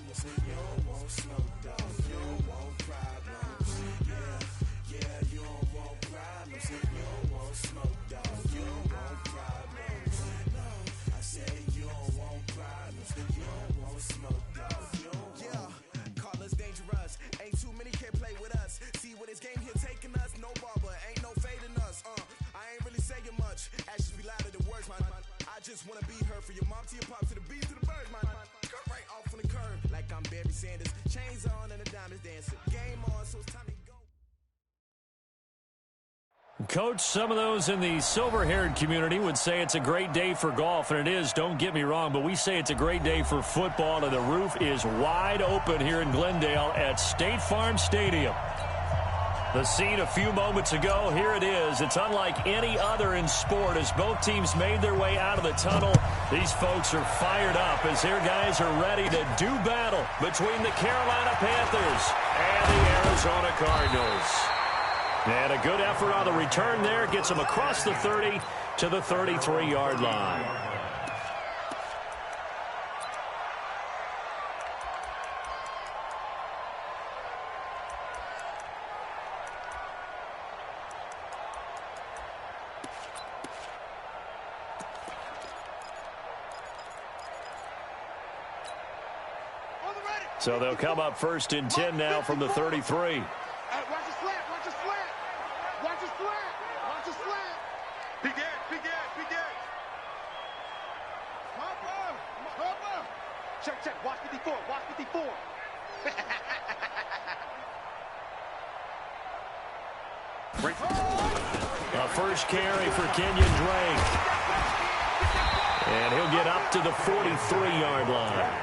You don't want smoke, dog. You don't want problems. Yeah, you don't want problems. You don't want smoke, dog. You don't want problems. No, I said you don't want problems. You don't want smoke, dog. You don't want. Yeah, call us dangerous. Ain't too many can play with us. See what this game here taking us. No barber, ain't no fading us. I ain't really saying much. Actions be louder than words, man. I just wanna be heard for your mom to your pop to the beat to the bird, man. Cut right off on the curb like I'm Barry Sanders. Chains on and the diamonds dancing. Game on, so it's time to go. Coach, some of those in the silver-haired community would say it's a great day for golf, and it is, don't get me wrong, but we say it's a great day for football, and the roof is wide open here in Glendale at State Farm Stadium. The scene a few moments ago, here it is. It's unlike any other in sport as both teams made their way out of the tunnel. These folks are fired up as their guys are ready to do battle between the Carolina Panthers and the Arizona Cardinals. And a good effort on the return there gets them across the 30 to the 33-yard line. So they'll come up 1st and 10 now from the 33. Watch the slant, watch the slant. Watch the slant, watch the slant. Big edge. Pop up. Check. Watch 54. A first carry for Kenyon Drake. And he'll get up to the 43-yard line.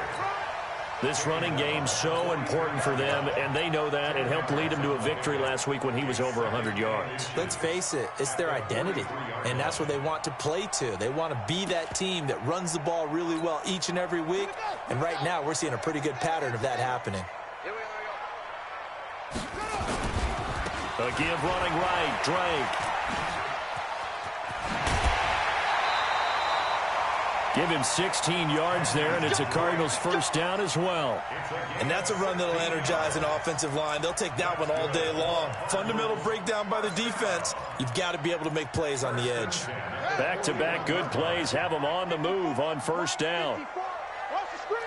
This running game's so important for them, and they know that. It helped lead them to a victory last week when he was over 100 yards. Let's face it, it's their identity, and that's what they want to play to. They want to be that team that runs the ball really well each and every week, and right now we're seeing a pretty good pattern of that happening. A give running right, Drake. Give him 16 yards there, and it's a Cardinals first down as well. And that's a run that'll energize an offensive line. They'll take that one all day long. Fundamental breakdown by the defense. You've got to be able to make plays on the edge. Back-to-back good plays have them on the move on first down. Watch the screen.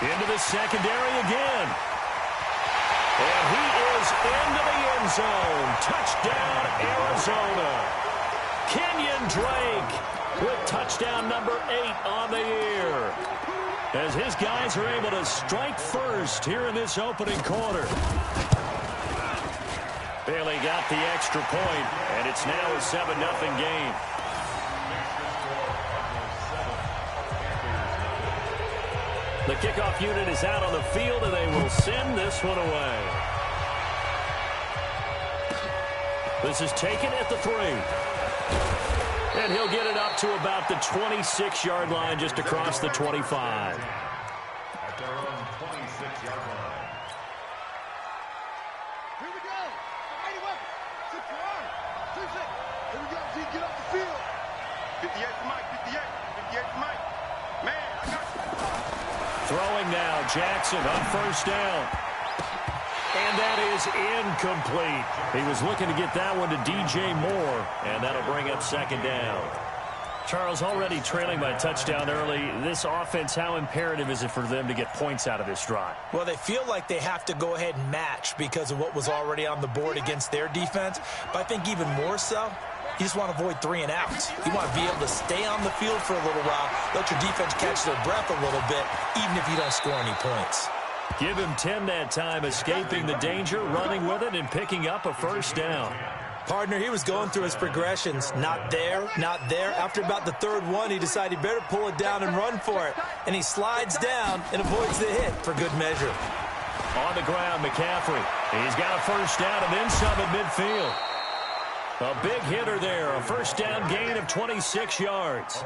Into the secondary again. And he is into the end zone. Touchdown, Arizona. Kenyon Drake with touchdown number 8 on the year. As his guys are able to strike first here in this opening quarter. Bailey got the extra point, and it's now a 7-0 game. The kickoff unit is out on the field, and they will send this one away. This is taken at the 3. And he'll get it up to about the 26-yard line, just across the 25. At their own 26-yard line. Here we go. Mighty weapon. 6 yard. 2 6. Here we go. G, get off the field. 58 to Mike. 58 to Mike. Man, I got you. Throwing now, Jackson on first down. And that is incomplete. He was looking to get that one to DJ Moore, and that'll bring up second down. Charles, already trailing by a touchdown early. This offense, how imperative is it for them to get points out of this drive? Well, they feel like they have to go ahead and match because of what was already on the board against their defense. But I think even more so, you just want to avoid 3 and outs. You want to be able to stay on the field for a little while, let your defense catch their breath a little bit, even if you don't score any points. Give him 10 that time, escaping the danger, running with it, and picking up a first down. Partner, he was going through his progressions. Not there, not there. After about the 3rd one, he decided he better pull it down and run for it. And he slides down and avoids the hit for good measure. On the ground, McCaffrey. He's got a first down and then some at midfield. A big hitter there, a first down gain of 26 yards.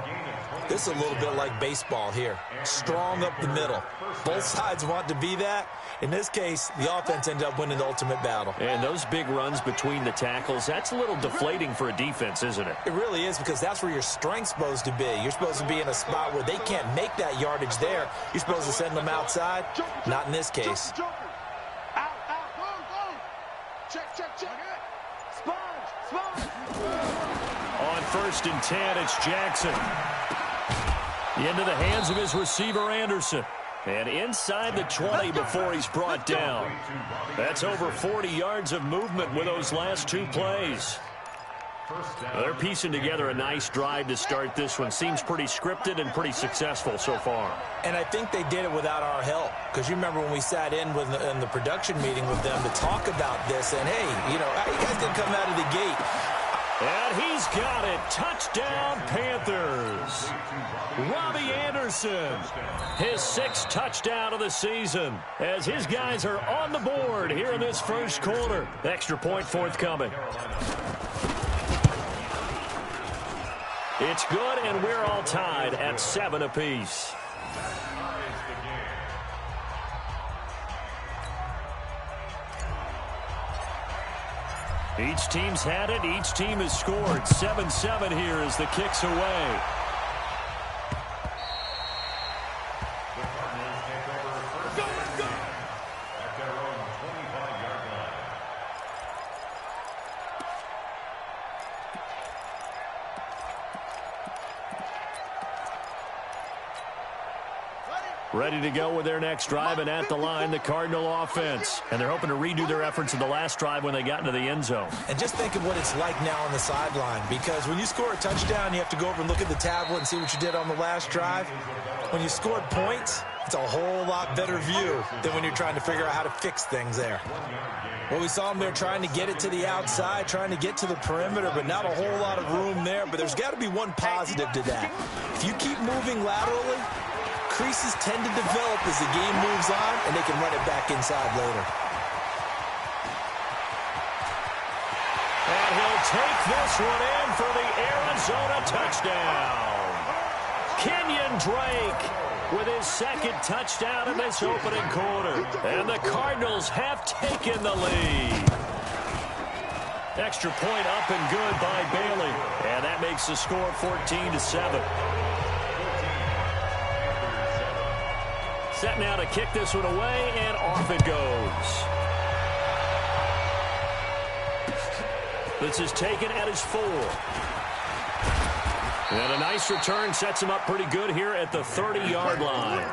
This is a little bit like baseball here. Strong up the middle. Both sides want to be that. In this case, the offense ended up winning the ultimate battle. And those big runs between the tackles, that's a little deflating for a defense, isn't it? It really is, because that's where your strength's supposed to be. You're supposed to be in a spot where they can't make that yardage there. You're supposed to send them outside. Not in this case. On 1st and 10, it's Jackson. Into the hands of his receiver, Anderson. And inside the 20 before he's brought down. That's over 40 yards of movement with those last 2 plays. They're piecing together a nice drive to start this one. Seems pretty scripted and pretty successful so far. And I think they did it without our help. Because you remember when we sat in the production meeting with them to talk about this. And, hey, you know, how you guys didn't come out of the gate? And he's got it. Touchdown, Panthers. Robbie Anderson, his 6th touchdown of the season, as his guys are on the board here in this first quarter. Extra point forthcoming. It's good, and we're all tied at 7 apiece. Each team's had it. Each team has scored. 7-7 here as the kick's away. Ready to go with their next drive, and at the line, the Cardinal offense. And they're hoping to redo their efforts in the last drive when they got into the end zone. And just think of what it's like now on the sideline, because when you score a touchdown, you have to go over and look at the tablet and see what you did on the last drive. When you scored points, it's a whole lot better view than when you're trying to figure out how to fix things there. Well, we saw them there trying to get it to the outside, trying to get to the perimeter, but not a whole lot of room there. But there's got to be one positive to that. If you keep moving laterally, creases tend to develop as the game moves on, and they can run it back inside later. And he'll take this one in for the Arizona touchdown. Kenyon Drake with his 2nd touchdown in this opening quarter. And the Cardinals have taken the lead. Extra point up and good by Bailey. And that makes the score 14-7. Set now to kick this one away, and off it goes. This is taken at his 4. And a nice return sets him up pretty good here at the 30-yard line.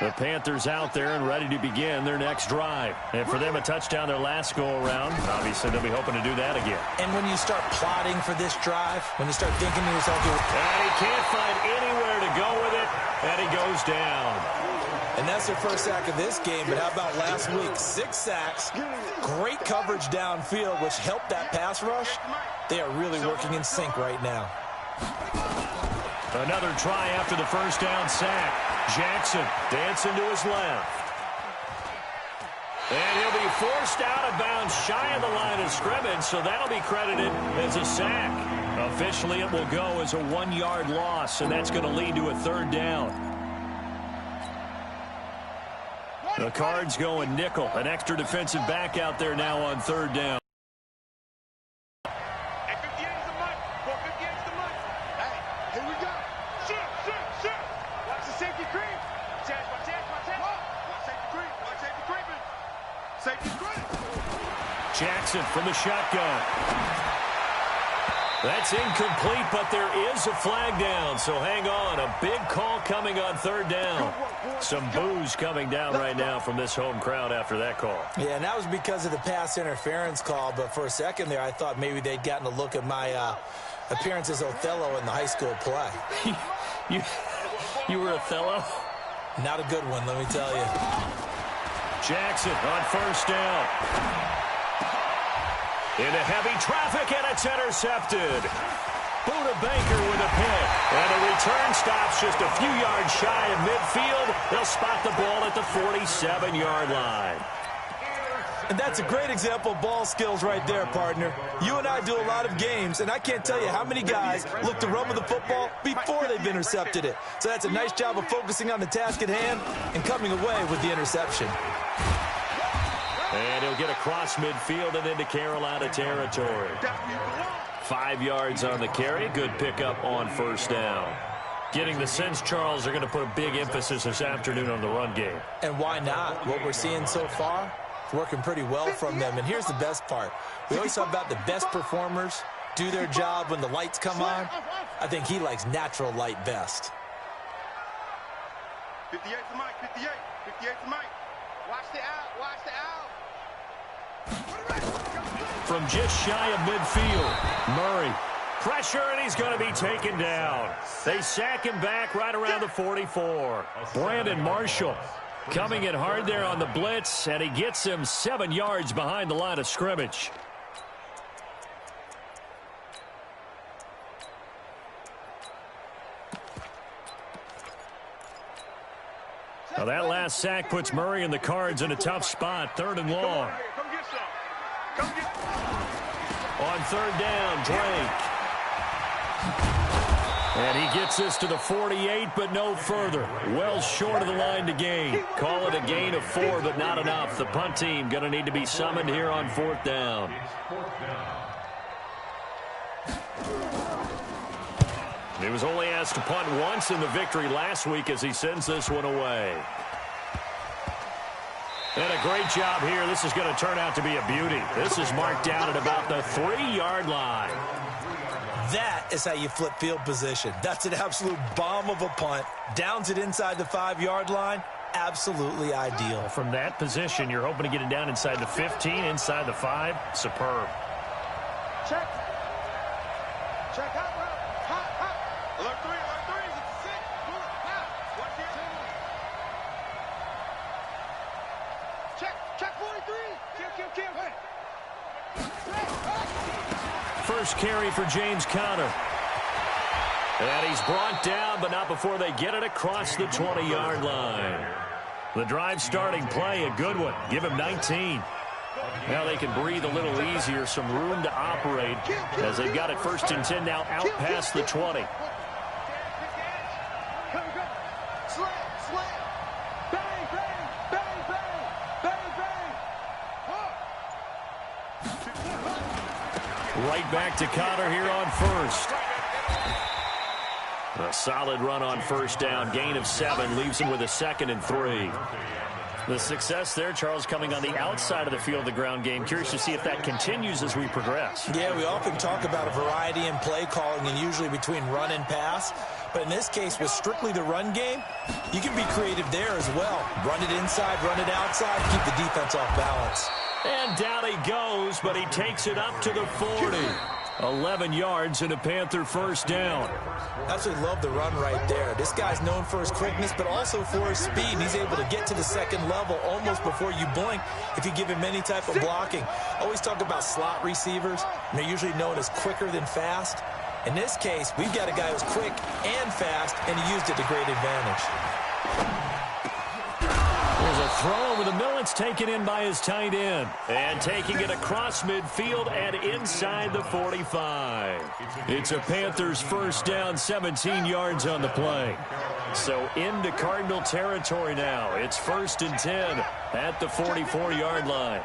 The Panthers out there and ready to begin their next drive. And for them, a touchdown their last go-around. Obviously, they'll be hoping to do that again. And when you start plotting for this drive, when you start thinking to yourself, and he can't find anywhere to go with it, and he goes down. And that's their first sack of this game, but how about last week? 6 sacks, great coverage downfield, which helped that pass rush. They are really working in sync right now. Another try after the first down sack. Jackson dancing to his left. And he'll be forced out of bounds shy of the line of scrimmage, so that'll be credited as a sack. Officially, it will go as a 1-yard loss, and that's going to lead to a 3rd down. The Cards going nickel. An extra defensive back out there now on 3rd down. Jackson from the shotgun. That's incomplete, but there is a flag down, so hang on. A big call coming on 3rd down. Some boos coming down right now from this home crowd after that call. Yeah, and that was because of the pass interference call, but for a second there, I thought maybe they'd gotten a look at my appearance as Othello in the high school play. You were Othello? Not a good one, let me tell you. Jackson on 1st down. Into heavy traffic, and it's intercepted. Buda Baker with a pick. And the return stops just a few yards shy of midfield. They'll spot the ball at the 47-yard line. And that's a great example of ball skills right there, partner. You and I do a lot of games, and I can't tell you how many guys look to run with the football before they've intercepted it. So that's a nice job of focusing on the task at hand and coming away with the interception. And he'll get across midfield and into Carolina territory. 5 yards on the carry. Good pickup on first down. Getting the sense, Charles, they're going to put a big emphasis this afternoon on the run game. And why not? What we're seeing so far, it's working pretty well from them. And here's the best part. We always talk about the best performers do their job when the lights come on. I think he likes natural light best. 58 to Mike, 58. 58 to Mike. Watch the out, watch the out. From just shy of midfield, Murray. Pressure, and he's going to be taken down. They sack him back right around the 44. Brandon Marshall coming in hard there on the blitz, and he gets him 7 yards behind the line of scrimmage. Now that last sack puts Murray and the Cards in a tough spot, 3rd and long. Come get some. Come get some. On 3rd down, Drake. And he gets this to the 48, but no further. Well short of the line to gain. Call it a gain of 4, but not enough. The punt team going to need to be summoned here on 4th down. He was only asked to punt once in the victory last week as he sends this one away. And a great job here. This is going to turn out to be a beauty. This is marked down at about the 3-yard line. That is how you flip field position. That's an absolute bomb of a punt. Downs it inside the 5-yard line. Absolutely ideal. From that position, you're hoping to get it down inside the 15, inside the 5. Superb. Check. Check out. Hot, hot. Alert 3, alert 3. It's 6. Pull it. Hot. Watch it. Check 43. Kill. Hey. First carry for James Conner. And he's brought down, but not before they get it across the 20-yard line. The drive starting play, a good one. Give him 19. Now they can breathe a little easier, some room to operate as they've got it 1st and 10 now out past the 20. Right back to Conner here on 1st. A solid run on 1st down. Gain of 7 leaves him with a 2nd and 3. The success there, Charles, coming on the outside of the field, the ground game. Curious to see if that continues as we progress. Yeah, we often talk about a variety in play calling and usually between run and pass. But in this case, with strictly the run game, you can be creative there as well. Run it inside, run it outside, keep the defense off balance. And down he goes, but he takes it up to the 40. 11 yards and a Panther 1st down. Absolutely love the run right there. This guy's known for his quickness, but also for his speed. And he's able to get to the 2nd level almost before you blink if you give him any type of blocking. Always talk about slot receivers, and they're usually known as quicker than fast. In this case, we've got a guy who's quick and fast, and he used it to great advantage. There's a throw over the middle. It's taken in by his tight end. And taking it across midfield and inside the 45. It's a Panthers 1st down, 17 yards on the play. So into Cardinal territory now. It's 1st and 10 at the 44-yard line.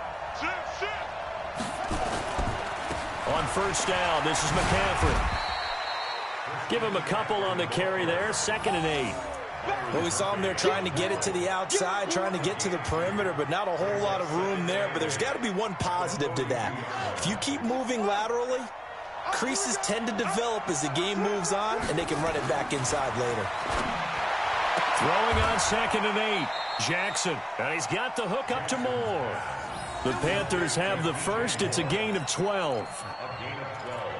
On 1st down, this is McCaffrey. Give him a couple on the carry there. 2nd and 8. Well, we saw him there trying to get it to the outside, trying to get to the perimeter, but not a whole lot of room there. But there's got to be one positive to that. If you keep moving laterally, creases tend to develop as the game moves on, and they can run it back inside later. Throwing on 2nd and 8. Jackson, and he's got the hook up to Moore. The Panthers have the 1st. It's a gain of 12. A gain of 12.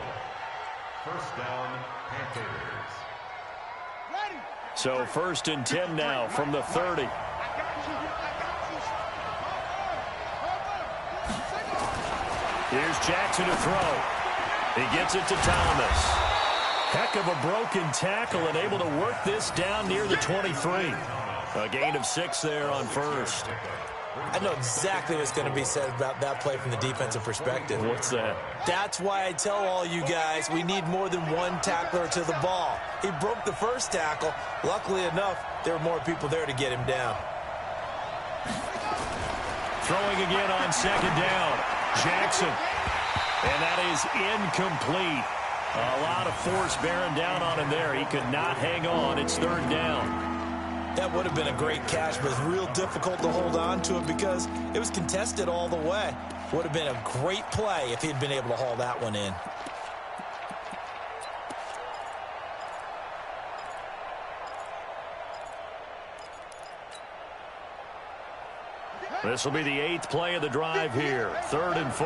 1st down, Panthers. So 1st and 10 now from the 30. Here's Jackson to throw. He gets it to Thomas. Heck of a broken tackle and able to work this down near the 23. A gain of 6 there on first. I know exactly what's going to be said about that play from the defensive perspective. What's that? That's why I tell all you guys we need more than one tackler to the ball. He broke the first tackle. Luckily enough, there were more people there to get him down. Throwing again on second down. Jackson. And that is incomplete. A lot of force bearing down on him there. He could not hang on. It's third down. That would have been a great catch, but it's real difficult to hold on to it because it was contested all the way. Would have been a great play if he'd been able to haul that one in. This will be the 8th play of the drive here. 3rd and 4.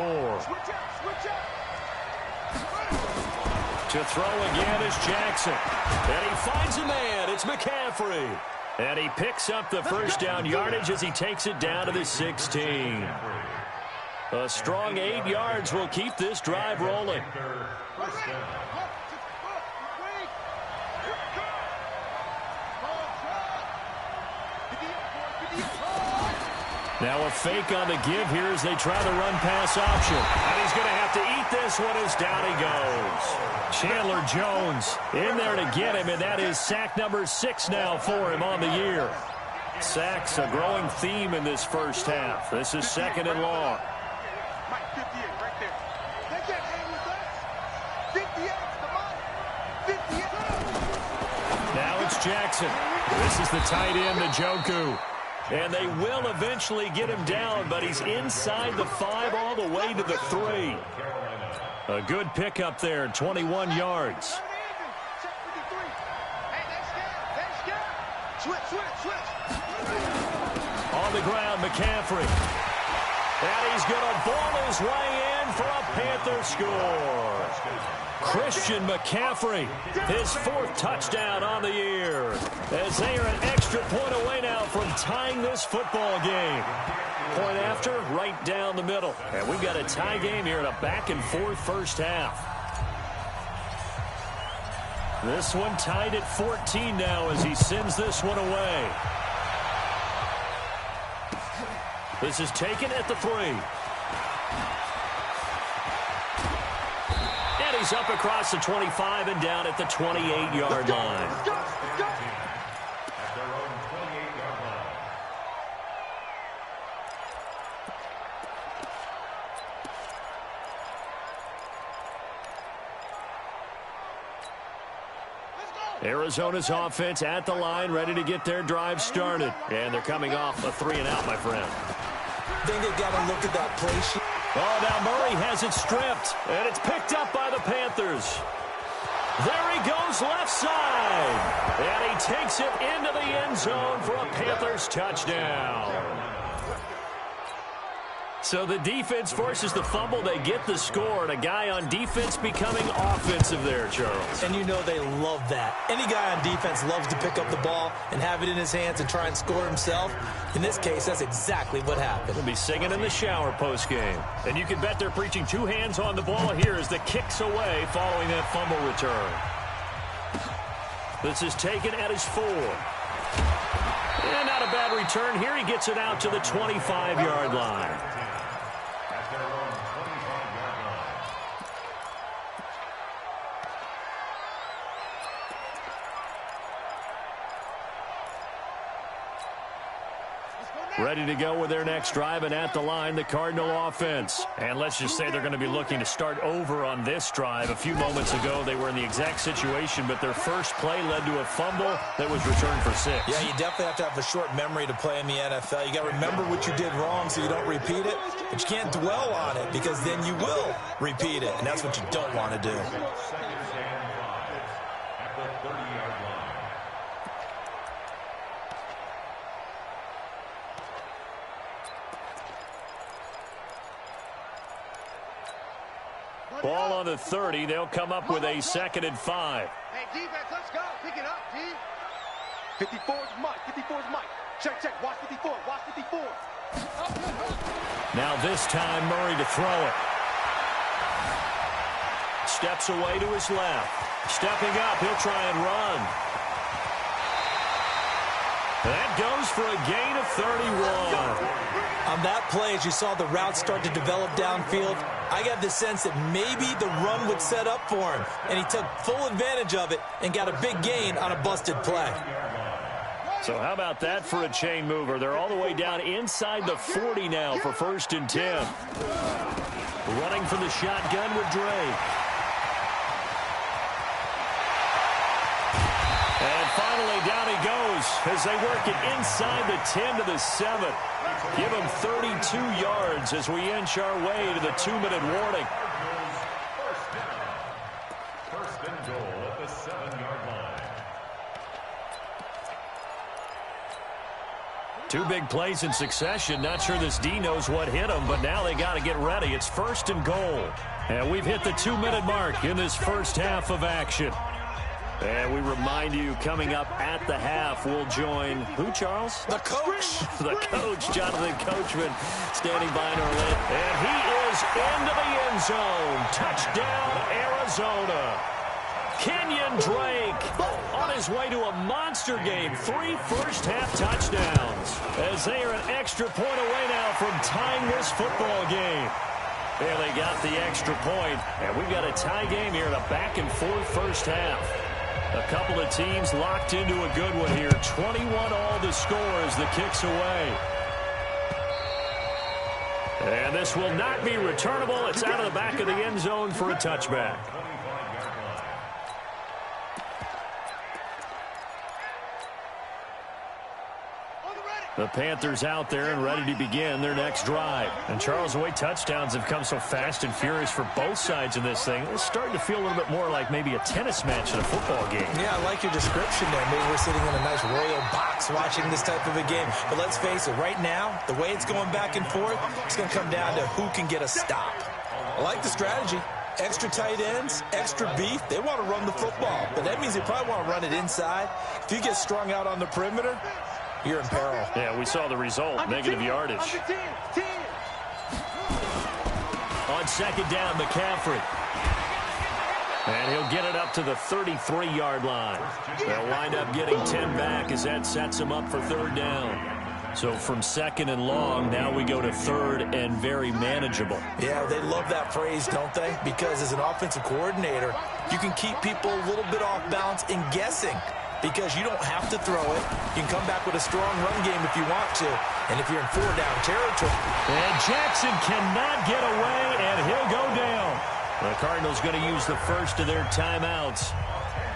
To throw again is Jackson. And he finds a man. It's McCaffrey. And he picks up the first down yardage as he takes it down to the 16. A strong 8 yards will keep this drive rolling. Now a fake on the give here as they try the run-pass option. And he's going to have to eat this one as down he goes. Chandler Jones in there to get him, and that is sack number 6 now for him on the year. Sacks a growing theme in this first half. This is 2nd and long. Mike, 58 right there. They can't hang with us. 58's the Mike. 58. Now it's Jackson. This is the tight end, Njoku. And they will eventually get him down, but he's inside the 5 all the way to the 3. A good pickup there, 21 yards. On the ground, McCaffrey. And he's going to ball his way in for a Panther score. Christian McCaffrey, his 4th touchdown on the year. As they are an extra point away now from tying this football game. Point after, right down the middle. And we've got a tie game here in a back-and-forth first half. This one tied at 14 now as he sends this one away. This is taken at the 3. And he's up across the 25 and down at the 28-yard line. Arizona's offense at the line, ready to get their drive started. And they're coming off a 3-and-out, my friend. I think they've got to look at that play sheet. Oh, now Murray has it stripped, and it's picked up by the Panthers. There he goes left side, and he takes it into the end zone for a Panthers touchdown. So the defense forces the fumble. They get the score, and a guy on defense becoming offensive there, Charles. And you know they love that. Any guy on defense loves to pick up the ball and have it in his hands and try and score himself. In this case, that's exactly what happened. He'll be singing in the shower post-game. And you can bet they're preaching 2 hands on the ball here as the kick's away following that fumble return. This is taken at his 4. And not a bad return here. He gets it out to the 25-yard line. Ready to go with their next drive, and at the line, the Cardinal offense. And let's just say they're going to be looking to start over on this drive. A few moments ago, they were in the exact situation, but their first play led to a fumble that was returned for 6. Yeah, you definitely have to have a short memory to play in the NFL. You got to remember what you did wrong so you don't repeat it, but you can't dwell on it because then you will repeat it, and that's what you don't want to do. Ball on the 30. They'll come up with a 2nd and 5. Hey, defense, let's go. Pick it up, D. 54's Mike. 54's Mike. Check, check. Watch 54. Watch 54. Now this time, Murray to throw it. Steps away to his left. Stepping up, he'll try and run. That goes for a gain of 31. On that play, as you saw the route start to develop downfield, I got the sense that maybe the run would set up for him, and he took full advantage of it and got a big gain on a busted play. So how about that for a chain mover? They're all the way down inside the 40 now for 1st and 10. Running from the shotgun with Drake. And finally, down he goes as they work it inside the 10 to the 7. Give him 32 yards as we inch our way to the 2-minute warning. First and goal at the 7-yard line. 2 big plays in succession. Not sure this D knows what hit him, but now they got to get ready. It's 1st and goal. And we've hit the 2-minute mark in this first half of action. And we remind you, coming up at the half, we'll join who, Charles? The coach. The coach, Jonathan Coachman, standing by in our lane. And he is into the end zone. Touchdown, Arizona. Kenyon Drake on his way to a monster game. 3 first-half touchdowns as they are an extra point away now from tying this football game. And they got the extra point, and we've got a tie game here in a back-and-forth first half. A couple of teams locked into a good one here. 21 all the score as the kick's away. And this will not be returnable. It's out of the back of the end zone for a touchback. The Panthers out there and ready to begin their next drive. And Charles, the way touchdowns have come so fast and furious for both sides of this thing, it's starting to feel a little bit more like maybe a tennis match in a football game. Yeah, I like your description there. Maybe we're sitting in a nice royal box watching this type of a game. But let's face it, right now, the way it's going back and forth, it's going to come down to who can get a stop. I like the strategy. Extra tight ends, extra beef. They want to run the football. But that means they probably want to run it inside. If you get strung out on the perimeter, you're in peril. Yeah, we saw the result. Negative yardage. On 2nd down, McCaffrey. And he'll get it up to the 33-yard line. They'll wind up getting 10 back as that sets him up for 3rd down. So from 2nd and long, now we go to 3rd and very manageable. Yeah, they love that phrase, don't they? Because as an offensive coordinator, you can keep people a little bit off balance and guessing. Because you don't have to throw it. You can come back with a strong run game if you want to. And if you're in 4-down territory. And Jackson cannot get away, and he'll go down. The Cardinals going to use the first of their timeouts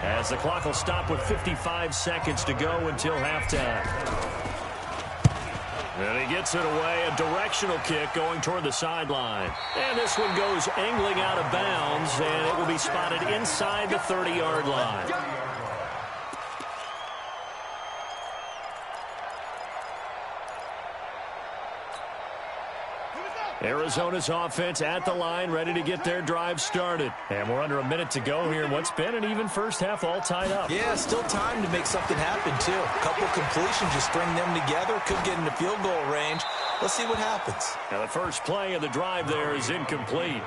as the clock will stop with 55 seconds to go until halftime. And he gets it away, a directional kick going toward the sideline. And this one goes angling out of bounds, and it will be spotted inside the 30-yard line. Arizona's offense at the line, ready to get their drive started. And we're under a minute to go here in what's been an even first half, all tied up. Yeah, still time to make something happen, too. A couple completions, just string them together. Could get into field goal range. Let's see what happens. Now the first play of the drive there is incomplete.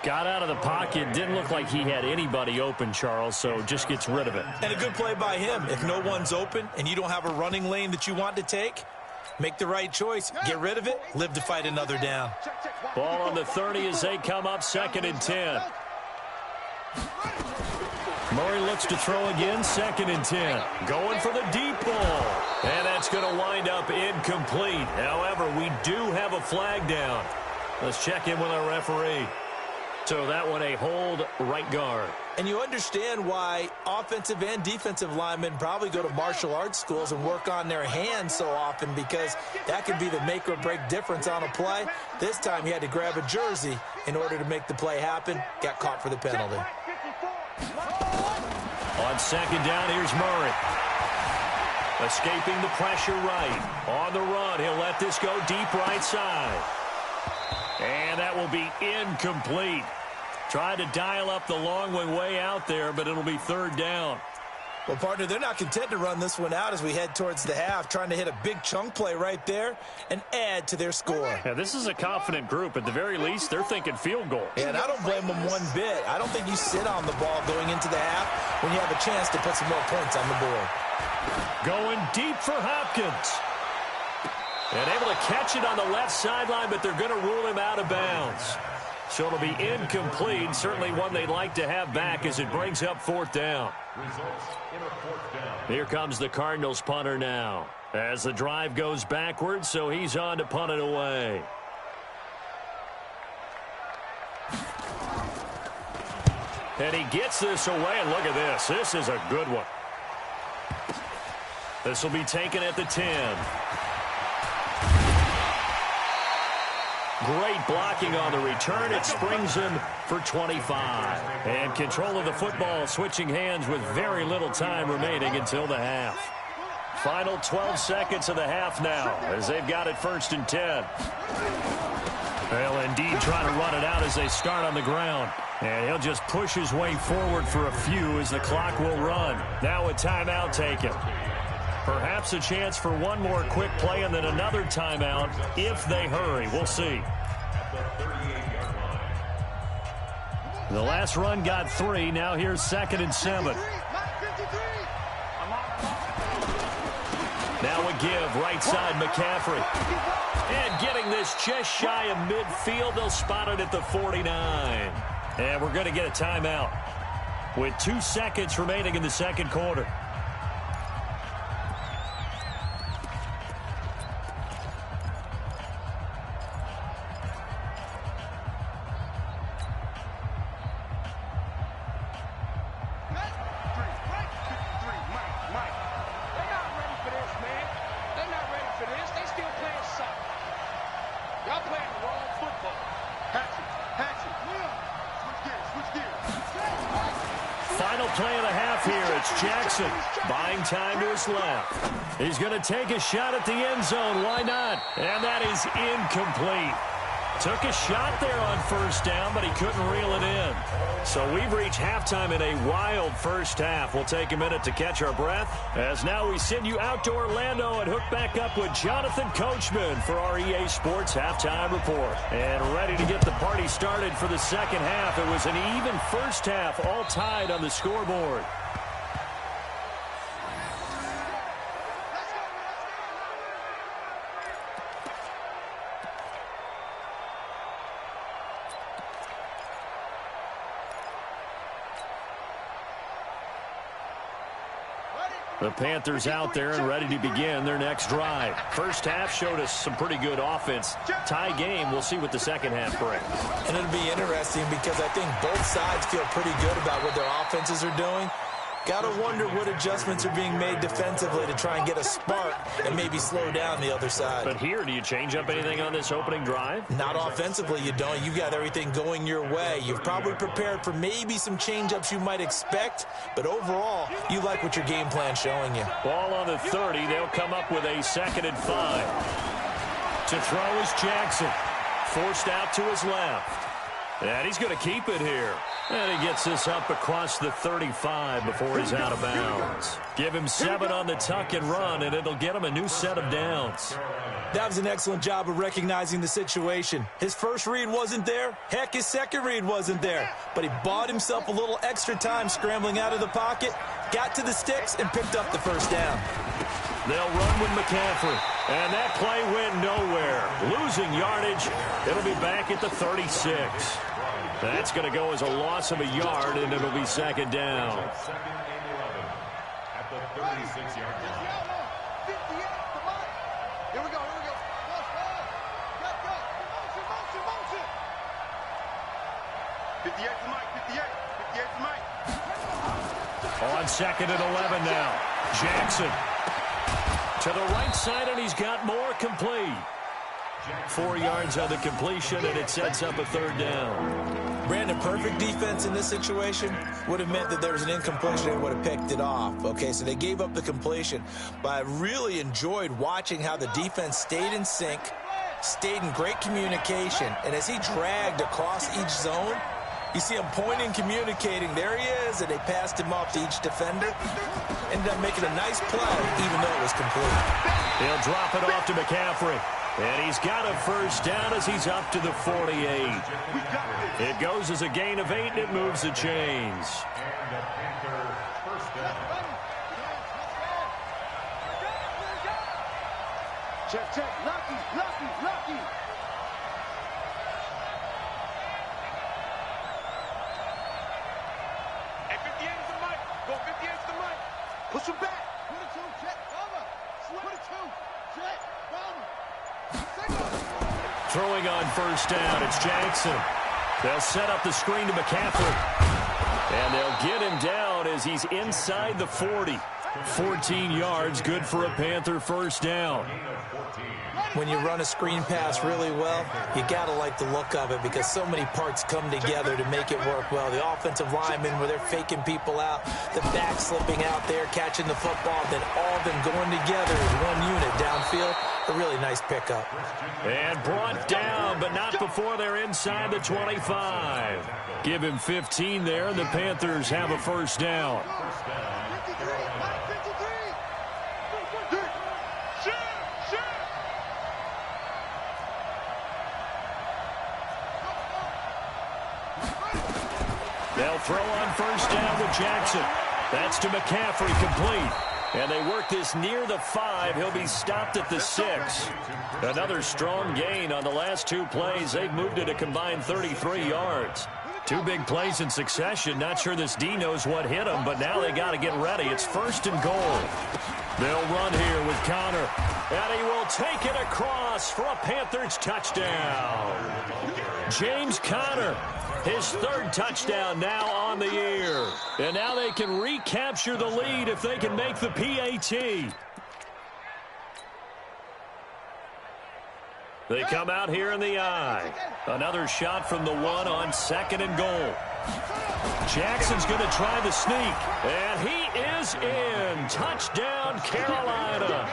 Got out of the pocket. Didn't look like he had anybody open, Charles, so just gets rid of it. And a good play by him. If no one's open and you don't have a running lane that you want to take, make the right choice. Get rid of it. Live to fight another down. Ball on the 30 as they come up 2nd and 10. Murray looks to throw again. 2nd and 10. Going for the deep ball. And that's going to wind up incomplete. However, we do have a flag down. Let's check in with our referee. So that one a hold, right guard. And you understand why offensive and defensive linemen probably go to martial arts schools and work on their hands so often, because that could be the make or break difference on a play. This time he had to grab a jersey in order to make the play happen. Got caught for the penalty. On 2nd down, here's Murray. Escaping the pressure right. On the run, he'll let this go deep right side. And that will be incomplete. Tried to dial up the long one way out there, but it'll be 3rd down. Well, partner, they're not content to run this one out as we head towards the half, trying to hit a big chunk play right there and add to their score. Yeah, this is a confident group. At the very least, they're thinking field goal. Yeah, and I don't blame them one bit. I don't think you sit on the ball going into the half when you have a chance to put some more points on the board. Going deep for Hopkins. And able to catch it on the left sideline, but they're going to rule him out of bounds. So it'll be incomplete, certainly one they'd like to have back as it brings up 4th down. Here comes the Cardinals punter now as the drive goes backwards, so he's on to punt it away. And he gets this away, and look at this. This is a good one. This will be taken at the 10. Great blocking on the return. It springs him for 25. And control of the football switching hands with very little time remaining until the half. Final 12 seconds of the half now as they've got it 1st and 10. They'll indeed try to run it out as they start on the ground. And he'll just push his way forward for a few as the clock will run. Now a timeout taken. Perhaps a chance for one more quick play and then another timeout if they hurry. We'll see. The last run got 3. Now here's 2nd and 7. Now a give right side McCaffrey. And getting this just shy of midfield. They'll spot it at the 49. And we're going to get a timeout with 2 seconds remaining in the 2nd quarter. Buying time to his left. He's going to take a shot at the end zone. Why not? And that is incomplete. Took a shot there on 1st down, but he couldn't reel it in. So we've reached halftime in a wild first half. We'll take a minute to catch our breath as now we send you out to Orlando and hook back up with Jonathan Coachman for our EA Sports Halftime Report. And ready to get the party started for the 2nd half. It was an even first half, all tied on the scoreboard. The Panthers out there and ready to begin their next drive. First half showed us some pretty good offense. Tie game, we'll see what the 2nd half brings. And it'll be interesting because I think both sides feel pretty good about what their offenses are doing. Got to wonder what adjustments are being made defensively to try and get a spark and maybe slow down the other side. But here, do you change up anything on this opening drive? Not offensively, you don't. You've got everything going your way. You've probably prepared for maybe some change-ups you might expect, but overall, you like what your game plan's showing you. Ball on the 30. They'll come up with a 2nd and 5. To throw is Jackson. Forced out to his left. And he's going to keep it here. And he gets this up across the 35 before he's out of bounds. Give him 7 on the tuck and run, and it'll get him a new set of downs. That was an excellent job of recognizing the situation. His first read wasn't there. Heck, his second read wasn't there. But he bought himself a little extra time scrambling out of the pocket, got to the sticks, and picked up the 1st down. They'll run with McCaffrey. And that play went nowhere. Losing yardage. It'll be back at the 36. That's going to go as a loss of a yard, and it'll be 2nd down. At the 36-yard line. Here we go. Go. Motion. 58 to Mike. 58 to Mike. On 2nd and 11 now. Jackson to the right side, and he's got more complete. 4 yards on the completion, and it sets up a 3rd down. Brandon, perfect defense in this situation would have meant that there was an incompletion and would have picked it off. Okay, so they gave up the completion. But I really enjoyed watching how the defense stayed in sync, stayed in great communication, and as he dragged across each zone, You see him pointing, communicating. There he is, and they passed him off to each defender. Ended up making a nice play, even though it was complete. He'll drop it off to McCaffrey. And he's got a first down as he's up to the 48. It goes as a gain of 8, and it moves the chains. And the Panthers first down. Check. Lucky. Hey, 58 is the mic. Go 58 is the mic. Push him back. 22, check, over. 22, check, over. Throwing on first down, it's Jackson. They'll set up the screen to McCaffrey. And they'll get him down as he's inside the 40. 14 yards, good for a Panther first down. When you run a screen pass really well, you got to like the look of it because so many parts come together to make it work well. The offensive linemen, where they're faking people out, the back slipping out there, catching the football, then all of them going together as one unit downfield. A really nice pickup. And brought down, but not before they're inside the 25. Give him 15 there, and the Panthers have a first down. They'll throw on first down with Jackson. That's to McCaffrey, complete. And they work this near the 5. He'll be stopped at the 6. Another strong gain on the last 2 plays. They've moved it a combined 33 yards. 2 big plays in succession. Not sure this D knows what hit him, but now they got to get ready. It's first and goal. They'll run here with Connor. And he will take it across for a Panthers touchdown. James Conner, his 3rd touchdown now on the year. And now they can recapture the lead if they can make the PAT. They come out here in the I. Another shot from the 1 on 2nd and goal. Jackson's going to try the sneak. And he is in. Touchdown, Carolina.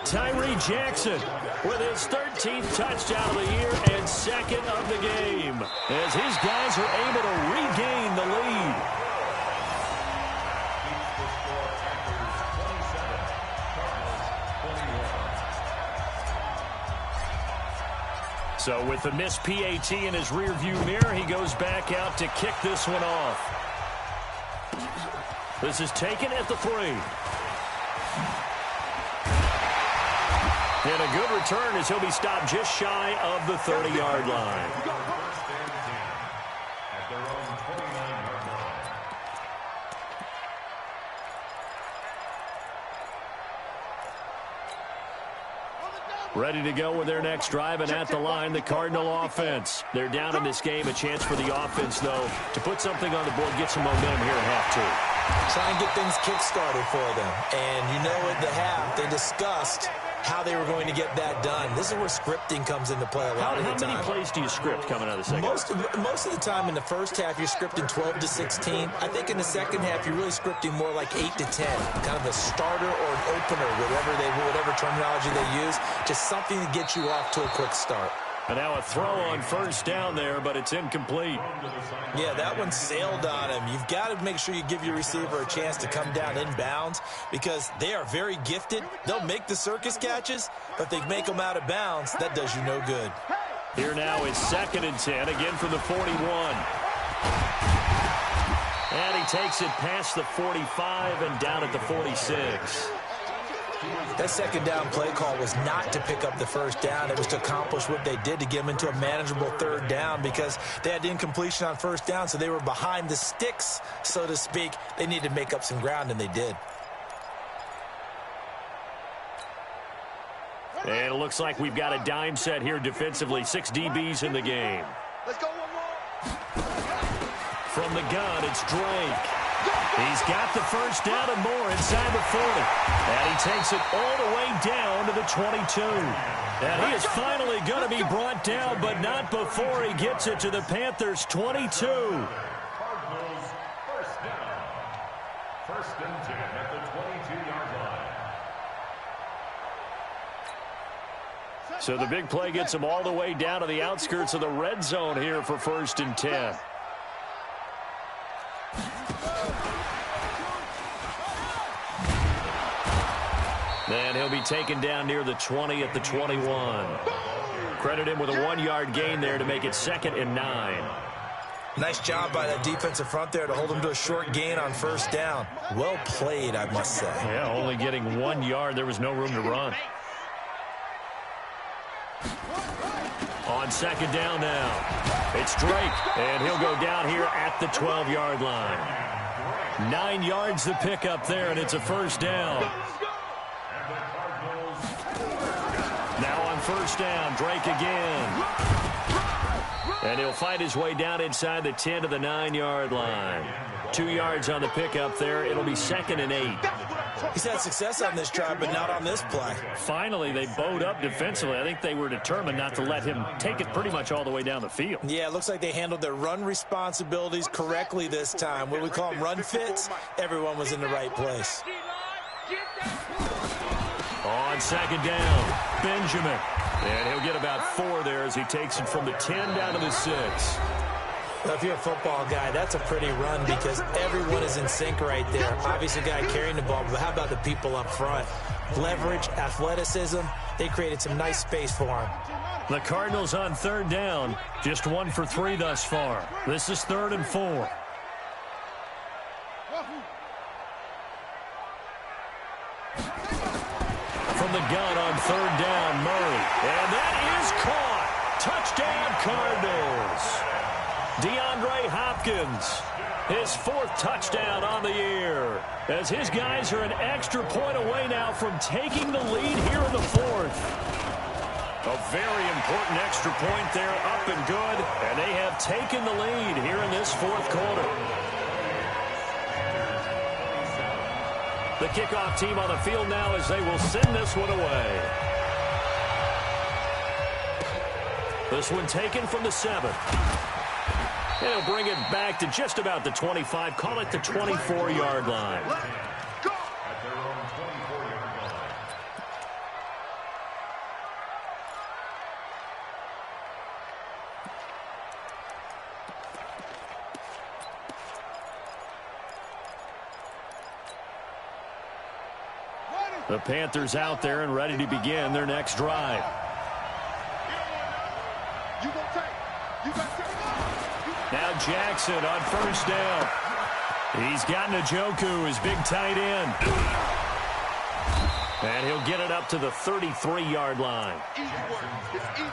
Tyree Jackson with his 13th touchdown of the year and 2nd of the game as his guys are able to regain the lead. So with the missed PAT in his rearview mirror, he goes back out to kick this one off. This is taken at the 3. And a good return as he'll be stopped just shy of the 30-yard line. At their own 29-yard line. Ready to go with their next drive, and at the line, the Cardinal offense. They're down in this game. A chance for the offense, though, to put something on the board, get some momentum here at half 2. Try and get things kick-started for them. And you know at the half, they discussed how they were going to get that done. This is where scripting comes into play a lot of the time. How many plays do you script coming out of the second half? Most of the time in the first half, you're scripting 12 to 16. I think in the second half, you're really scripting more like 8 to 10. Kind of a starter or an opener, whatever terminology they use. Just something to get you off to a quick start. And now a throw on first down there, but it's incomplete. Yeah, that one sailed on him. You've got to make sure you give your receiver a chance to come down inbounds because they are very gifted. They'll make the circus catches, but if they make them out of bounds, that does you no good. Here now is 2nd and 10, again from the 41. And he takes it past the 45 and down at the 46. That second down play call was not to pick up the first down. It was to accomplish what they did to get them into a manageable 3rd down because they had incompletion on first down, so they were behind the sticks, so to speak. They needed to make up some ground, and they did. And it looks like we've got a dime set here defensively. 6 DBs in the game. Let's go one more. From the gun, it's Drake. He's got the first down and more inside the 40. And he takes it all the way down to the 22. And he is finally going to be brought down, but not before he gets it to the Panthers' 22. Cardinals first down. 1st and 10 at the 22-yard line. So the big play gets him all the way down to the outskirts of the red zone here for 1st and 10. And he'll be taken down near the 20 at the 21. Credit him with a 1-yard gain there to make it 2nd and 9. Nice job by that defensive front there to hold him to a short gain on first down. Well played, I must say. Yeah, only getting 1 yard. There was no room to run. On 2nd down now, it's Drake, and he'll go down here at the 12-yard line. 9 yards to pick up there, and it's a first down. Now on first down, Drake again. And he'll fight his way down inside the 10 to the 9-yard line. 2 yards on the pickup there. It'll be 2nd and 8. He's had success on this drive, but not on this play. Finally, they bowed up defensively. I think they were determined not to let him take it pretty much all the way down the field. Yeah, it looks like they handled their run responsibilities correctly this time. What we call them run fits, everyone was in the right place. On 2nd down, Benjamin. And he'll get about 4 there as he takes it from the 10 down to the 6. Well, if you're a football guy, that's a pretty run because everyone is in sync right there. Obviously, a guy carrying the ball, but how about the people up front? Leverage, athleticism, they created some nice space for him. The Cardinals on 3rd down, just 1 for 3 thus far. This is 3rd and 4. From the gun on 3rd down, Murray. And that is caught. Touchdown, Cardinals. DeAndre Hopkins, his 4th touchdown on the year, as his guys are an extra point away now from taking the lead here in the 4th. A very important extra point there, up and good, and they have taken the lead here in this 4th quarter. The kickoff team on the field now as they will send this one away. This one taken from the 7. And he'll bring it back to just about the 25. Call it the 24-yard line. The Panthers out there and ready to begin their next drive. Now Jackson on first down. He's got Njoku, his big tight end. And he'll get it up to the 33-yard line.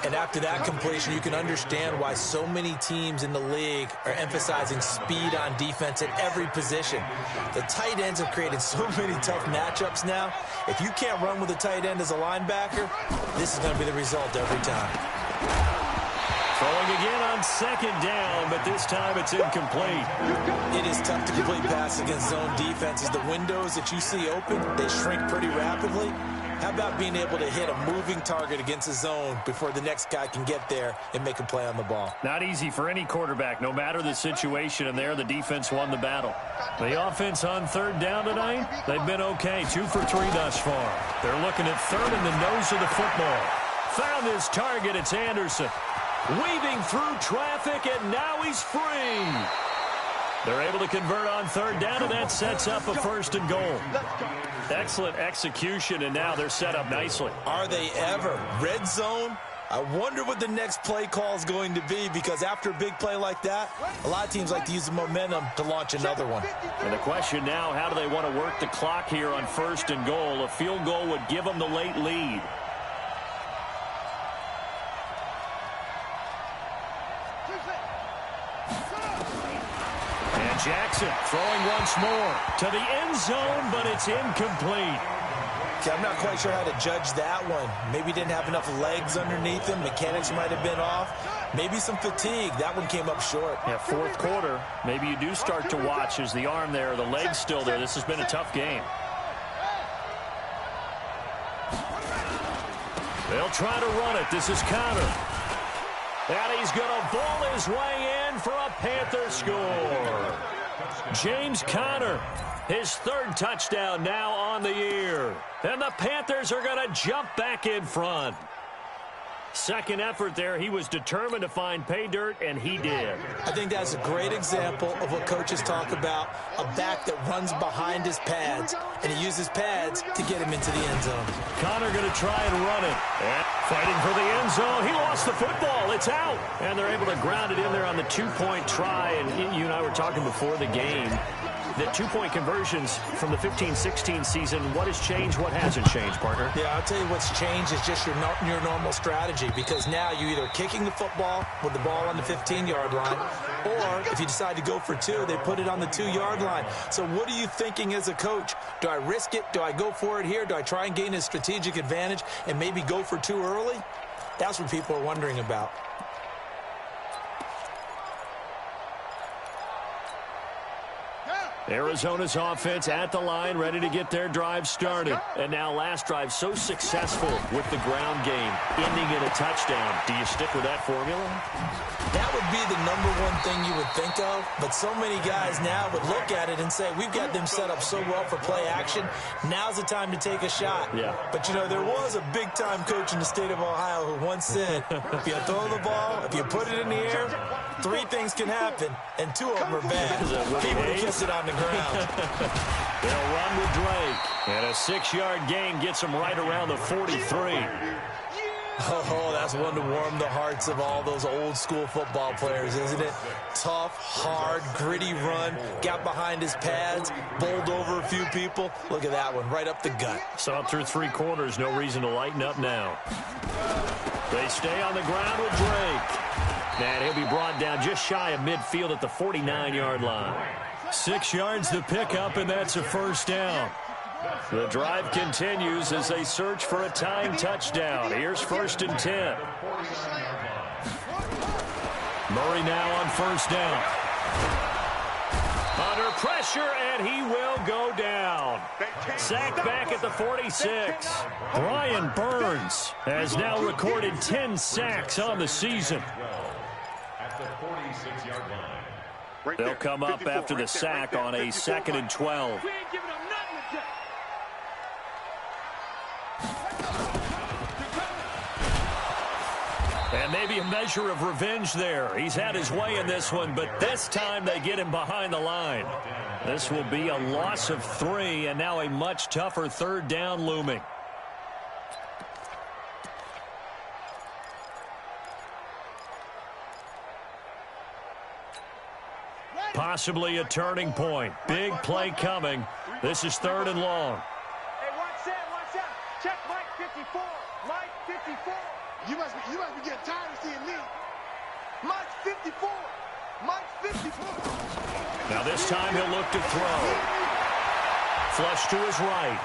And after that completion, you can understand why so many teams in the league are emphasizing speed on defense at every position. The tight ends have created so many tough matchups now. If you can't run with a tight end as a linebacker, this is going to be the result every time. Throwing again on 2nd down, but this time it's incomplete. It is tough to complete pass against zone defenses. The windows that you see open, they shrink pretty rapidly. How about being able to hit a moving target against a zone before the next guy can get there and make a play on the ball? Not easy for any quarterback, no matter the situation, and there the defense won the battle. The offense on 3rd down tonight, they've been okay, 2 for 3 thus far. They're looking at 3rd in the nose of the football. Found his target, it's Anderson. Weaving through traffic, and now he's free. They're able to convert on 3rd down, and that sets up a 1st and goal. Excellent execution, and now they're set up nicely. Are they ever? Red zone? I wonder what the next play call is going to be, because after a big play like that, a lot of teams like to use the momentum to launch another one. And the question now, how do they want to work the clock here on 1st and goal? A field goal would give them the late lead. Jackson throwing once more to the end zone, but it's incomplete. Okay, I'm not quite sure how to judge that one. Maybe didn't have enough legs underneath him. Mechanics might have been off. Maybe some fatigue. That one came up short. Yeah, 4th quarter. Maybe you do start to watch as the arm there, the leg's still there. This has been a tough game. They'll try to run it. This is Conner. And he's going to ball his way in for a Panther score. James Conner, his 3rd touchdown now on the year. And the Panthers are going to jump back in front. Second effort there. He was determined to find pay dirt, and he did. I think that's a great example of what coaches talk about, a back that runs behind his pads, and he uses pads to get him into the end zone. Connor going to try and run it. And fighting for the end zone. He lost the football. It's out. And they're able to ground it in there on the two-point try. And you and I were talking before the game. The two-point conversions from the 15-16 season, what has changed, what hasn't changed, partner? Yeah, I'll tell you what's changed is just your normal strategy, because now you're either kicking the football with the ball on the 15-yard line, or if you decide to go for two, they put it on the 2-yard line. So what are you thinking as a coach? Do I risk it? Do I go for it here? Do I try and gain a strategic advantage and maybe go for two early? That's what people are wondering about. Arizona's offense at the line, ready to get their drive started. And now last drive so successful with the ground game, ending in a touchdown. Do you stick with that formula? That would be the number one thing you would think of, but so many guys now would look at it and say, we've got them set up so well for play action, now's the time to take a shot. Yeah. But, you know, there was a big-time coach in the state of Ohio who once said, if you throw the ball, if you put it in the air, 3 things can happen, and 2 of them are bad. People who kiss it on the ground. They'll run with Drake. And a 6-yard gain gets him right around the 43. Oh, that's one to warm the hearts of all those old-school football players, isn't it? Tough, hard, gritty run, got behind his pads, bowled over a few people. Look at that one, right up the gut. Saw it through 3 quarters, no reason to lighten up now. They stay on the ground with Drake. And he'll be brought down just shy of midfield at the 49-yard line. 6 yards to pick up, and that's a first down. The drive continues as they search for a tying touchdown. Here's 1st and 10. Murray now on first down. Under pressure, and he will go down. Sacked back at the 46. Brian Burns has now recorded 10 sacks on the season. At the 46-yard line. They'll come up after the sack on a 2nd and 12. And maybe a measure of revenge there. He's had his way in this one, but this time they get him behind the line. This will be a loss of 3, and now a much tougher 3rd down looming. Possibly a turning point. Big play coming. This is 3rd and long. Hey, watch that. Check Mike 54. Mike 54. You must be getting tired of seeing me. Mike 54. Mike 54. Now this time he'll look to throw. Flush to his right.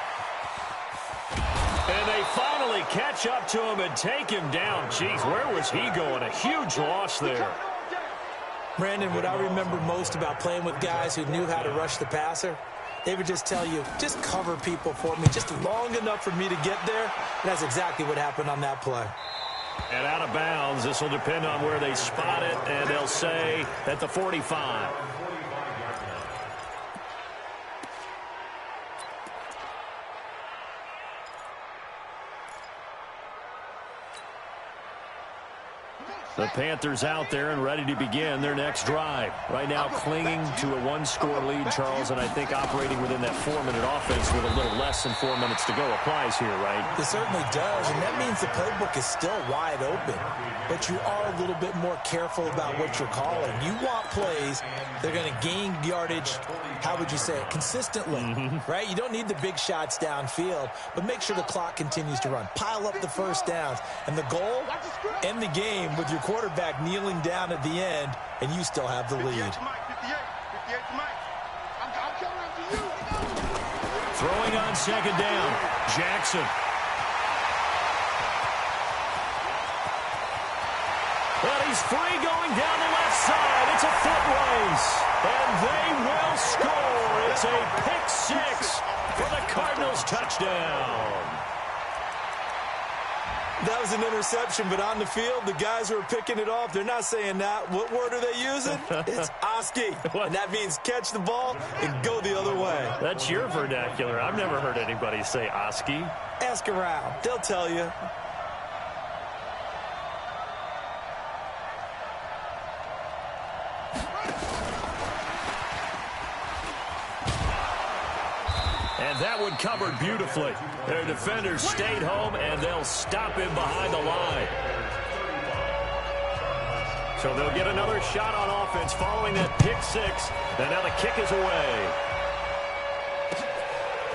And they finally catch up to him and take him down. Jeez, where was he going? A huge loss there. Brandon, what I remember most about playing with guys who knew how to rush the passer, they would just tell you, just cover people for me, just long enough for me to get there. And that's exactly what happened on that play. And out of bounds, this will depend on where they spot it, and they'll say at the 45. The Panthers out there and ready to begin their next drive. Right now clinging to a 1-score lead, Charles, and I think operating within that 4-minute offense with a little less than 4 minutes to go applies here, right? It certainly does, and that means the playbook is still wide open. But you are a little bit more careful about what you're calling. You want plays that are going to gain yardage, how would you say it, consistently, right? You don't need the big shots downfield, but make sure the clock continues to run. Pile up the first downs. And the goal, end the game with your quarterback kneeling down at the end, and you still have the lead. Throwing on 2nd down, Jackson. But he's free going down the left side. It's a foot race, and they will score. It's a pick 6 for the Cardinals touchdown. That was an interception, but on the field, the guys who are picking it off, they're not saying that. What word are they using? It's Oski, and that means catch the ball and go the other way. That's your vernacular. I've never heard anybody say Oski. Ask around. They'll tell you. And that one covered beautifully. Their defenders stayed home, and they'll stop him behind the line. So they'll get another shot on offense following that pick six. And now the kick is away.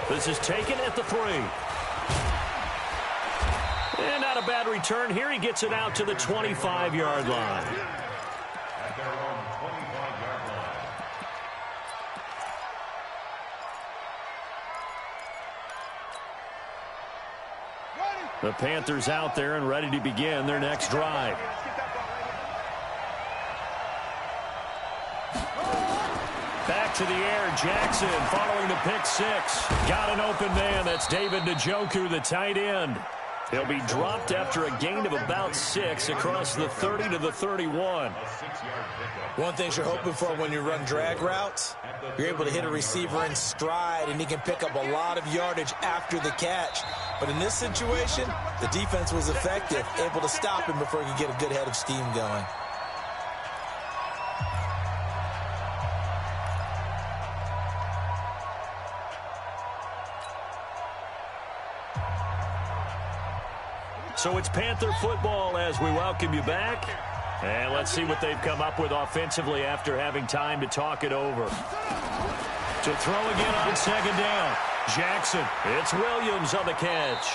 This is taken at the 3. And not a bad return. Here he gets it out to the 25-yard line. At their own 25-yard line. The Panthers out there and ready to begin their next drive. Back to the air, Jackson following the pick six. Got an open man. That's David Njoku, the tight end. He'll be dropped after a gain of about 6 across the 30 to the 31. One thing you're hoping for when you run drag routes, you're able to hit a receiver in stride, and he can pick up a lot of yardage after the catch. But in this situation, the defense was effective, able to stop him before he could get a good head of steam going. So it's Panther football as we welcome you back. And let's see what they've come up with offensively after having time to talk it over. To throw again on second down. Jackson. It's Williams on the catch.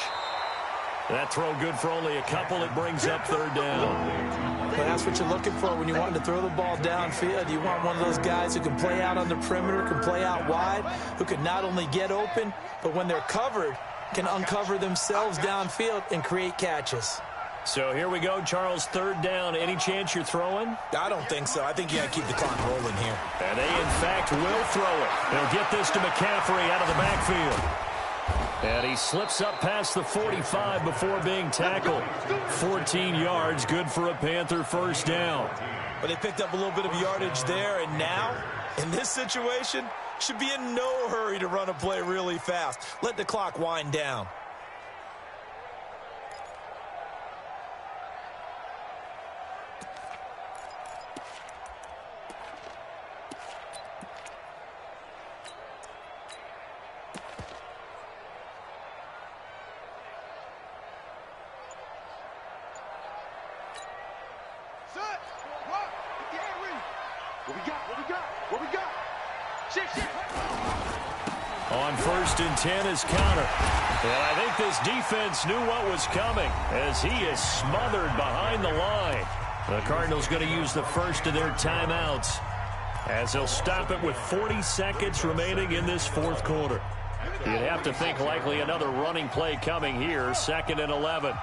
That throw good for only a couple. It brings up third down. But that's what you're looking for when you want to throw the ball downfield. You want one of those guys who can play out on the perimeter, can play out wide, who can not only get open, but when they're covered, can uncover themselves downfield and create catches. So here we go, Charles, third down. Any chance you're throwing? I don't think so. I think you got to keep the clock rolling here. And they, in fact, will throw it. They'll get this to McCaffrey out of the backfield. And he slips up past the 45 before being tackled. 14 yards, good for a Panther first down. But they picked up a little bit of yardage there, and now, in this situation, should be in no hurry to run a play really fast. Let the clock wind down. On 1st and 10 is counter. And I think this defense knew what was coming as he is smothered behind the line. The Cardinals going to use the first of their timeouts as they'll stop it with 40 seconds remaining in this fourth quarter. You'd have to think likely another running play coming here, 2nd and 11.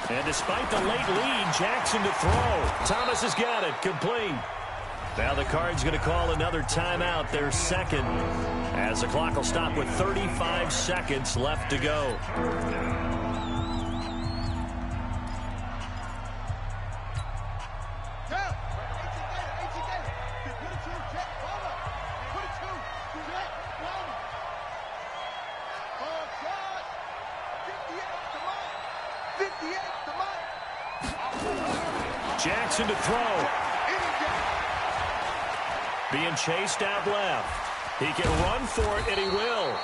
And despite the late lead, Jackson to throw. Thomas has got it, complete. Now the Cards going to call another timeout, their second, as the clock will stop with 35 seconds left to go. Jackson to throw. Being chased out left. He can run for it, and he will.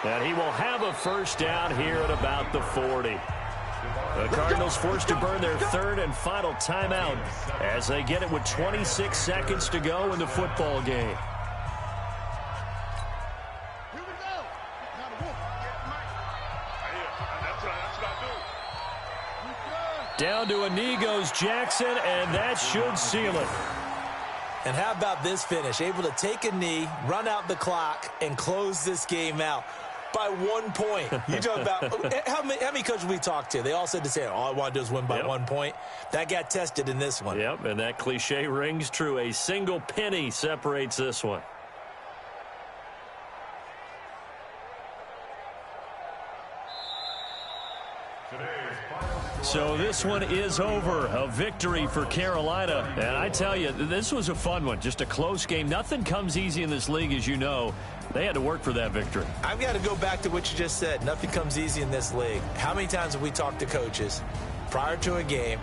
And he will have a first down here at about the 40. The Cardinals forced to burn their third and final timeout as they get it with 26 seconds to go in the football game. Down to a knee goes Jackson, and that should seal it. And how about this finish? Able to take a knee, run out the clock, and close this game out by 1 point. You talk about how many coaches we talked to? They all said the same. All I want to do is win by 1 point. That got tested in this one. Yep, and that cliche rings true. A single penny separates this one. So this one is over. A victory for Carolina. And I tell you, this was a fun one. Just a close game. Nothing comes easy in this league, as you know. They had to work for that victory. I've got to go back to what you just said. Nothing comes easy in this league. How many times have we talked to coaches prior to a game,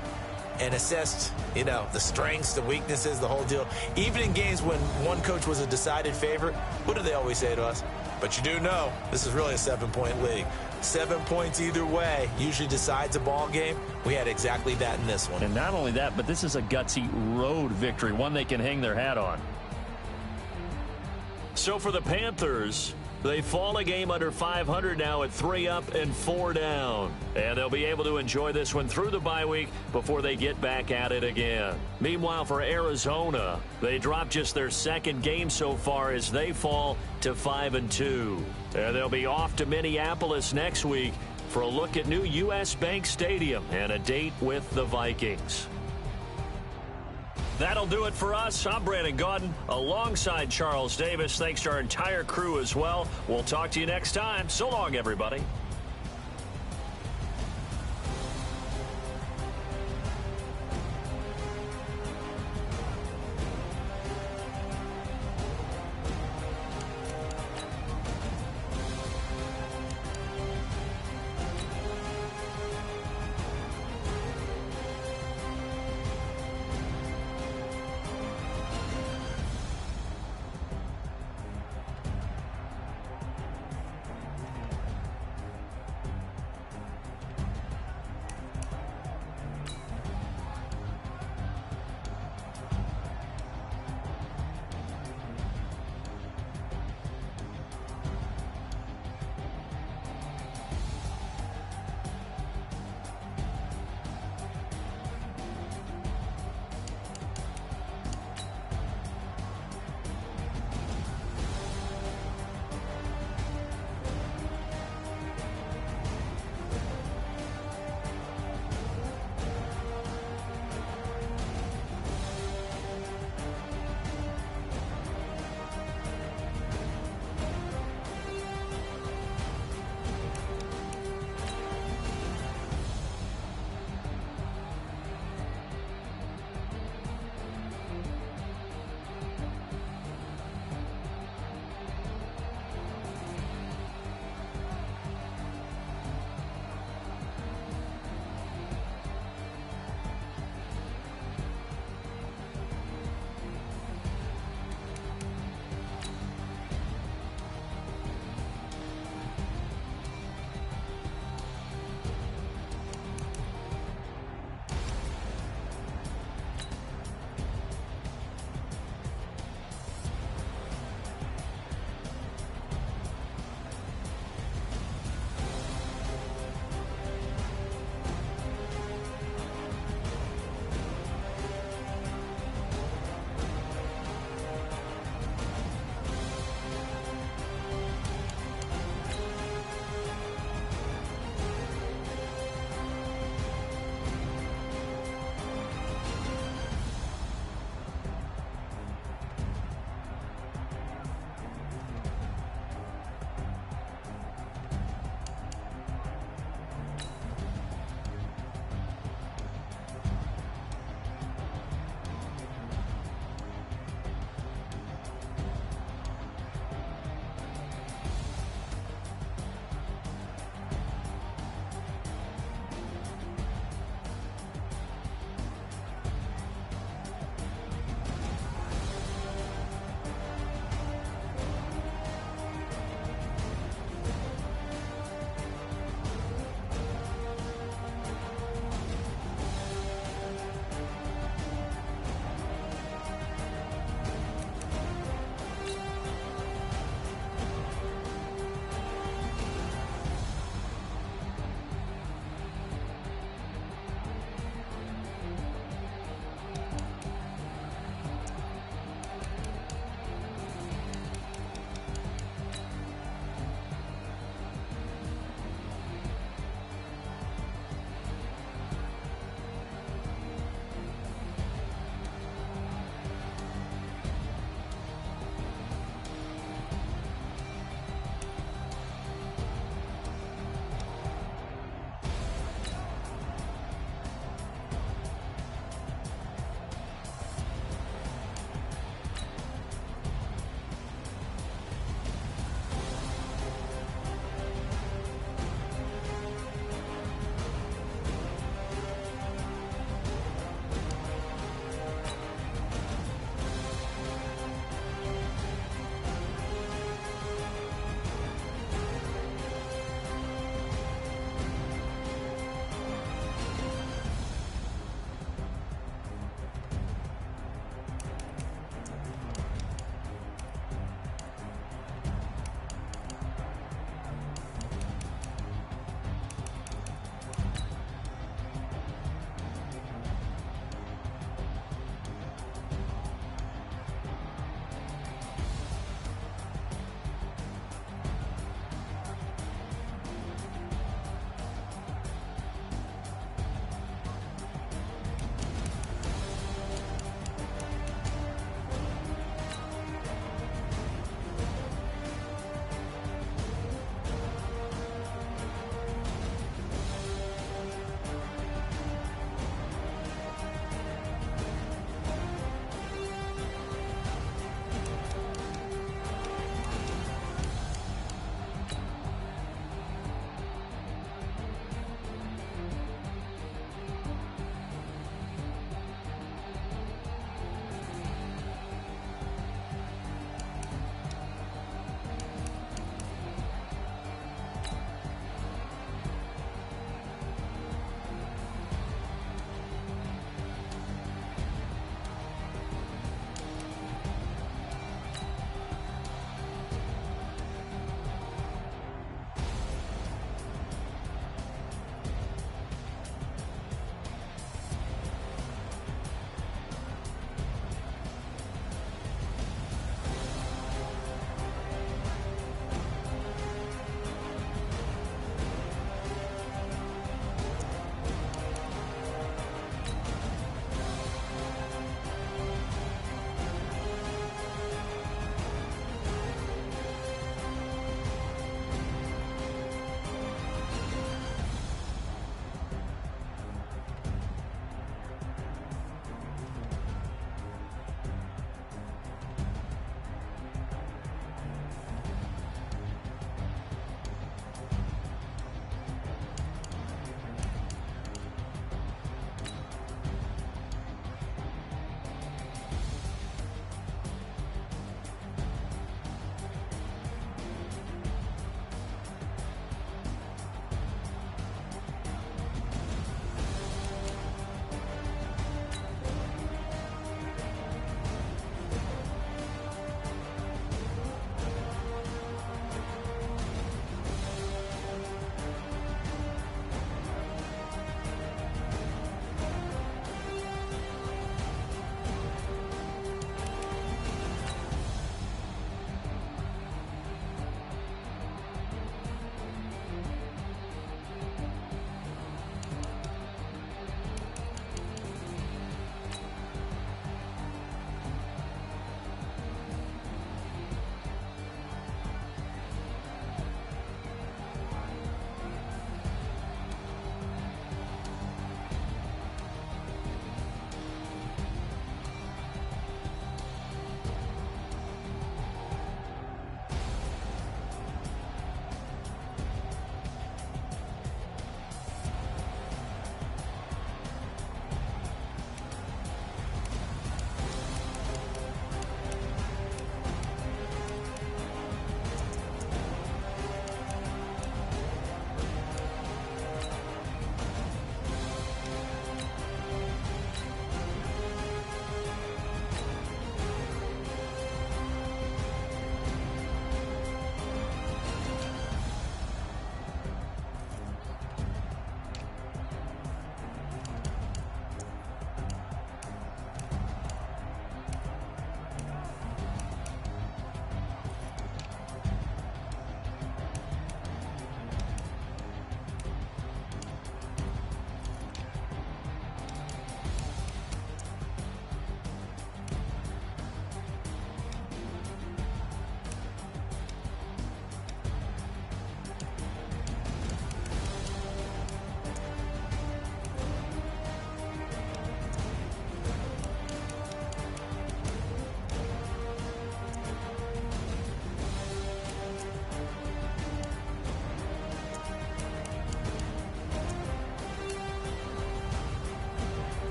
and assessed, the strengths, the weaknesses, the whole deal. Even in games when one coach was a decided favorite, what do they always say to us? But you do know this is really a 7-point league. 7 points either way usually decides a ball game. We had exactly that in this one. And not only that, but this is a gutsy road victory, one they can hang their hat on. So for the Panthers, they fall a game under 500 now at 3 up and 4 down. And they'll be able to enjoy this one through the bye week before they get back at it again. Meanwhile, for Arizona, they dropped just their second game so far as they fall to 5-2. And they'll be off to Minneapolis next week for a look at new U.S. Bank Stadium and a date with the Vikings. That'll do it for us. I'm Brandon Gaudin alongside Charles Davis. Thanks to our entire crew as well. We'll talk to you next time. So long, everybody.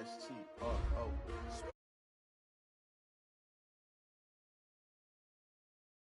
STRO.